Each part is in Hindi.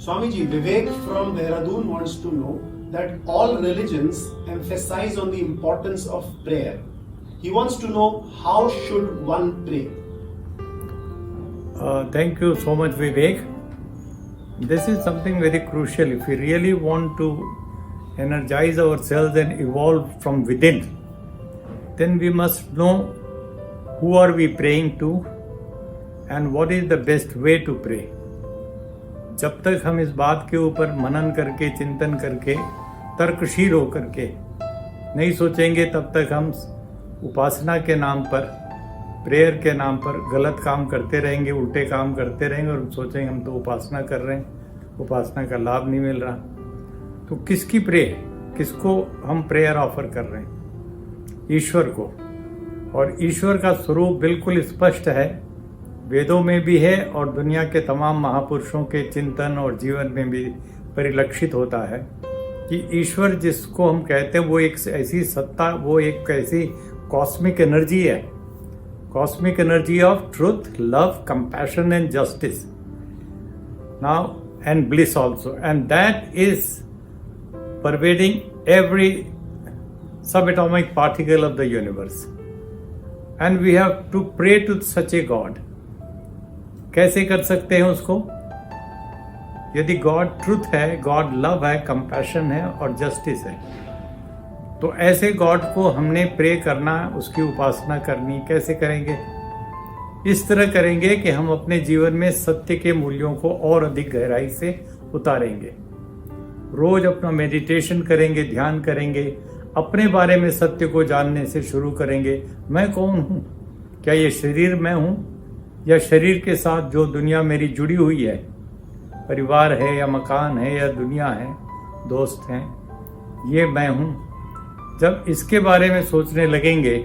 Swamiji, Vivek from Dehradun wants to know that all religions emphasize on the importance of prayer. He wants to know how should one pray. Thank you so much, Vivek. This is something very crucial. If we really want to energize ourselves and evolve from within, then we must know who are we praying to and what is the best way to pray. जब तक हम इस बात के ऊपर मनन करके, चिंतन करके, तर्कशील होकर के नहीं सोचेंगे, तब तक हम उपासना के नाम पर, प्रेयर के नाम पर गलत काम करते रहेंगे, उल्टे काम करते रहेंगे और सोचेंगे हम तो उपासना कर रहे हैं, उपासना का लाभ नहीं मिल रहा। तो किसकी प्रे, किसको हम प्रेयर ऑफर कर रहे हैं? ईश्वर को। और ईश्वर का स्वरूप बिल्कुल स्पष्ट है, वेदों में भी है और दुनिया के तमाम महापुरुषों के चिंतन और जीवन में भी परिलक्षित होता है कि ईश्वर जिसको हम कहते हैं वो एक ऐसी सत्ता, वो एक ऐसी कॉस्मिक एनर्जी है, cosmic energy of truth, love, compassion and justice, now and bliss also, and that is pervading every subatomic particle of the universe, and we have to pray to such a God. कैसे कर सकते हैं उसको? यदि गॉड ट्रुथ है, गॉड लव है, कंपैशन है और जस्टिस है, तो ऐसे गॉड को हमने प्रे करना, उसकी उपासना करनी। कैसे करेंगे? इस तरह करेंगे कि हम अपने जीवन में सत्य के मूल्यों को और अधिक गहराई से उतारेंगे। रोज अपना मेडिटेशन करेंगे, ध्यान करेंगे, अपने बारे में सत्य को जानने से शुरू करेंगे। मैं कौन हूँ? क्या ये शरीर मैं हूँ, या शरीर के साथ जो दुनिया मेरी जुड़ी हुई है, परिवार है या मकान है या दुनिया है, दोस्त हैं, ये मैं हूँ? जब इसके बारे में सोचने लगेंगे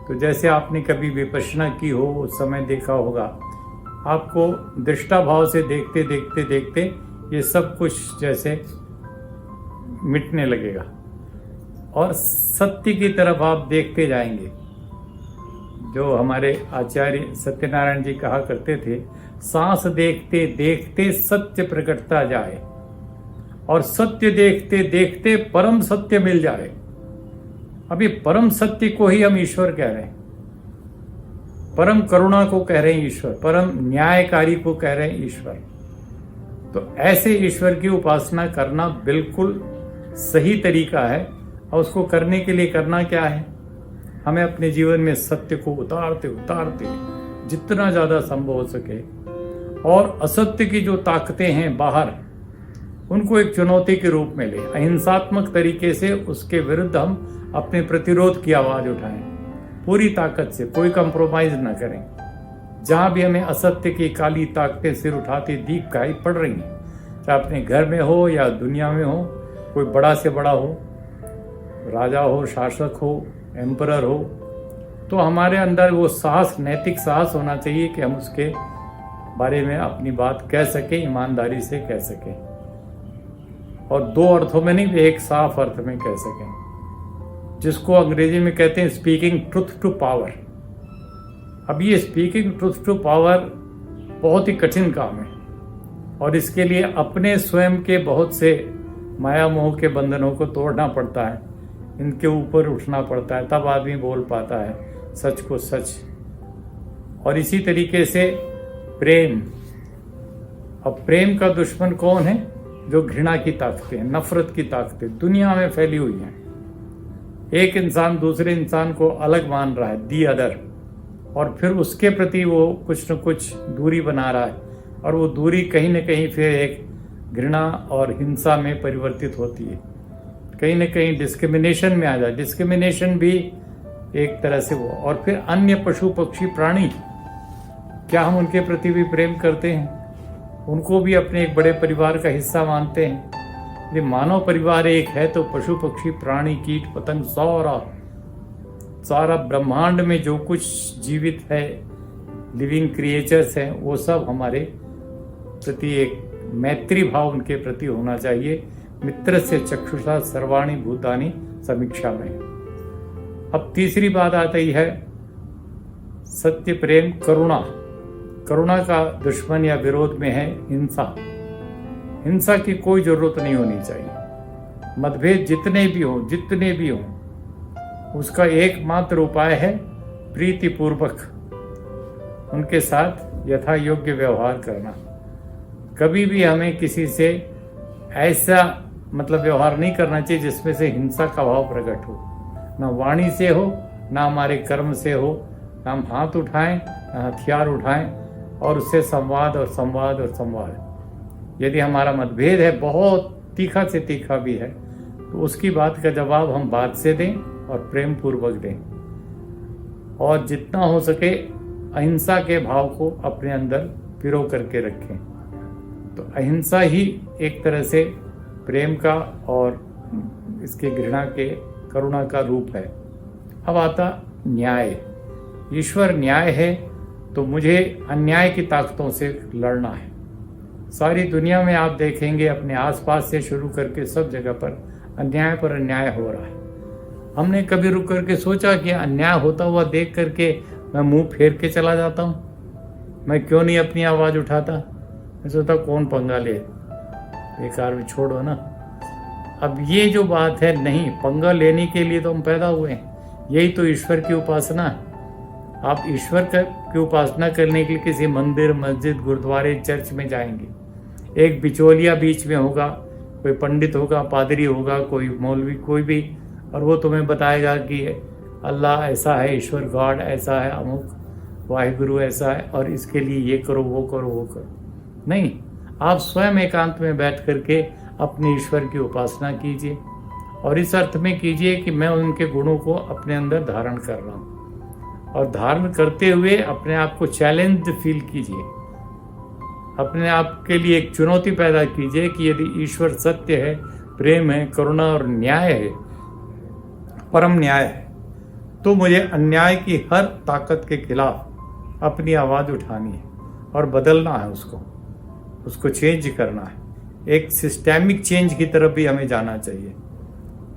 तो जैसे आपने कभी विपश्यना की हो, उस समय देखा होगा, आपको दृष्टा भाव से देखते देखते देखते ये सब कुछ जैसे मिटने लगेगा और सत्य की तरफ आप देखते जाएंगे। जो हमारे आचार्य सत्यनारायण जी कहा करते थे, सांस देखते देखते सत्य प्रकटता जाए और सत्य देखते देखते परम सत्य मिल जाए। अभी परम सत्य को ही हम ईश्वर कह रहे हैं, परम करुणा को कह रहे हैं ईश्वर, परम न्यायकारी को कह रहे हैं ईश्वर। तो ऐसे ईश्वर की उपासना करना बिल्कुल सही तरीका है। और उसको करने के लिए करना क्या है? हमें अपने जीवन में सत्य को उतारते उतारते जितना ज्यादा संभव हो सके और असत्य की जो ताकतें हैं बाहर, उनको एक चुनौती के रूप में ले, अहिंसात्मक तरीके से उसके विरुद्ध हम अपने प्रतिरोध की आवाज उठाएं, पूरी ताकत से, कोई कंप्रोमाइज ना करें। जहां भी हमें असत्य की काली ताकतें सिर उठाती दिखाई पड़ रही हैं, चाहे अपने घर में हो या दुनिया में हो, कोई बड़ा से बड़ा हो, राजा हो, शासक हो, एम्परर हो, तो हमारे अंदर वो साहस, नैतिक साहस होना चाहिए कि हम उसके बारे में अपनी बात कह सकें, ईमानदारी से कह सकें, और दो अर्थों में नहीं, एक साफ अर्थ में कह सकें, जिसको अंग्रेजी में कहते हैं स्पीकिंग ट्रुथ टू पावर। अब ये स्पीकिंग ट्रुथ टू पावर बहुत ही कठिन काम है और इसके लिए अपने स्वयं के बहुत से माया मोह के बंधनों को तोड़ना पड़ता है, इनके ऊपर उठना पड़ता है, तब आदमी बोल पाता है सच को सच। और इसी तरीके से प्रेम। अब प्रेम का दुश्मन कौन है? जो घृणा की ताकतें, नफरत की ताकतें दुनिया में फैली हुई हैं। एक इंसान दूसरे इंसान को अलग मान रहा है, दी अदर, और फिर उसके प्रति वो कुछ न कुछ दूरी बना रहा है, और वो दूरी कहीं न कहीं फिर एक घृणा और हिंसा में परिवर्तित होती है, कहीं न कहीं डिस्क्रिमिनेशन में आ जाए। डिस्क्रिमिनेशन भी एक तरह से वो, और फिर अन्य पशु पक्षी प्राणी, क्या हम उनके प्रति भी प्रेम करते हैं? उनको भी अपने एक बड़े परिवार का हिस्सा मानते हैं? यदि मानव परिवार एक है तो पशु पक्षी प्राणी कीट पतंग सारा ब्रह्मांड में जो कुछ जीवित है, लिविंग क्रिएचर्स हैं, वो सब हमारे प्रति एक मैत्री भाव उनके प्रति होना चाहिए। मित्र से चक्षुषा सर्वाणी भूतानि समीक्षा में। अब तीसरी बात आती है सत्य, प्रेम, करुणा। करुणा का दुश्मन या विरोध में है हिंसा। हिंसा की कोई जरूरत नहीं होनी चाहिए। मतभेद जितने भी हों, उसका एकमात्र उपाय है प्रीतिपूर्वक उनके साथ यथा योग्य व्यवहार करना। कभी भी हमें किसी से ऐसा व्यवहार नहीं करना चाहिए जिसमें से हिंसा का भाव प्रकट हो, ना वाणी से हो, ना हमारे कर्म से हो, ना हम हाथ उठाएं, ना हथियार उठाएं, और उससे संवाद और संवाद और संवाद। यदि हमारा मतभेद है, बहुत तीखा से तीखा भी है, तो उसकी बात का जवाब हम बात से दें और प्रेम पूर्वक दें, और जितना हो सके अहिंसा के भाव को अपने अंदर पिरो करके रखें। तो अहिंसा ही एक तरह से प्रेम का और इसके घृणा के करुणा का रूप है। अब आता न्याय। ईश्वर न्याय है, तो मुझे अन्याय की ताकतों से लड़ना है। सारी दुनिया में आप देखेंगे, अपने आसपास से शुरू करके सब जगह पर अन्याय हो रहा है। हमने कभी रुक करके सोचा कि अन्याय होता हुआ देख करके मैं मुंह फेर के चला जाता हूँ? मैं क्यों नहीं अपनी आवाज़ उठाता? मैं सोचता कौन पंगा ले, बेकार में छोड़ो ना। अब ये जो बात है, नहीं, पंगा लेने के लिए तो हम पैदा हुए हैं। यही तो ईश्वर की उपासना है। आप ईश्वर की उपासना करने के लिए किसी मंदिर, मस्जिद, गुरुद्वारे, चर्च में जाएंगे, एक बिचौलिया बीच में होगा, कोई पंडित होगा, पादरी होगा, कोई मौलवी, कोई भी, और वो तुम्हें बताएगा कि अल्लाह ऐसा है, ईश्वर गॉड ऐसा है, अमुक वाहिगुरु ऐसा है, और इसके लिए ये करो, वो करो, वो करो। नहीं, आप स्वयं एकांत में बैठ करके अपने ईश्वर की उपासना कीजिए, और इस अर्थ में कीजिए कि मैं उनके गुणों को अपने अंदर धारण कर रहा हूँ, और धारण करते हुए अपने आप को चैलेंज फील कीजिए। अपने आप के लिए एक चुनौती पैदा कीजिए कि यदि ईश्वर सत्य है, प्रेम है, करुणा और न्याय है, परम न्याय है, तो मुझे अन्याय की हर ताकत के खिलाफ अपनी आवाज़ उठानी है और बदलना है, उसको चेंज करना है। एक सिस्टेमिक चेंज की तरफ भी हमें जाना चाहिए,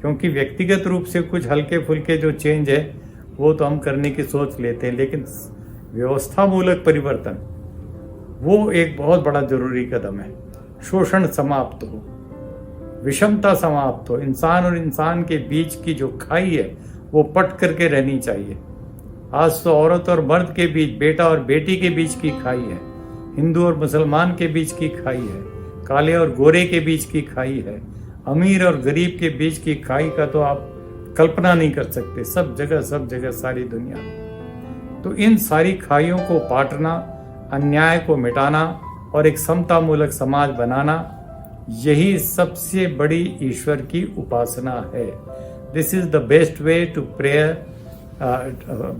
क्योंकि व्यक्तिगत रूप से कुछ हल्के फुल्के जो चेंज है वो तो हम करने की सोच लेते हैं, लेकिन व्यवस्था मूलक परिवर्तन वो एक बहुत बड़ा जरूरी कदम है। शोषण समाप्त हो, विषमता समाप्त हो, इंसान और इंसान के बीच की जो खाई है वो पट करके रहनी चाहिए। आज तो औरत और मर्द के बीच, बेटा और बेटी के बीच की खाई है, हिंदू और मुसलमान के बीच की खाई है, काले और गोरे के बीच की खाई है, अमीर और गरीब के बीच की खाई का तो आप कल्पना नहीं कर सकते। सब जगह सारी दुनिया में। तो इन सारी खाइयों को पाटना, अन्याय को मिटाना और एक समता मूलक समाज बनाना, यही सबसे बड़ी ईश्वर की उपासना है। This is the best way to prayer,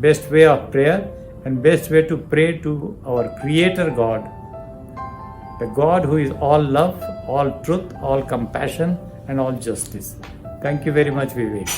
best way of prayer and best way to pray to our creator God, the God who is all love, all truth, all compassion and all justice. Thank you very much, Vivek.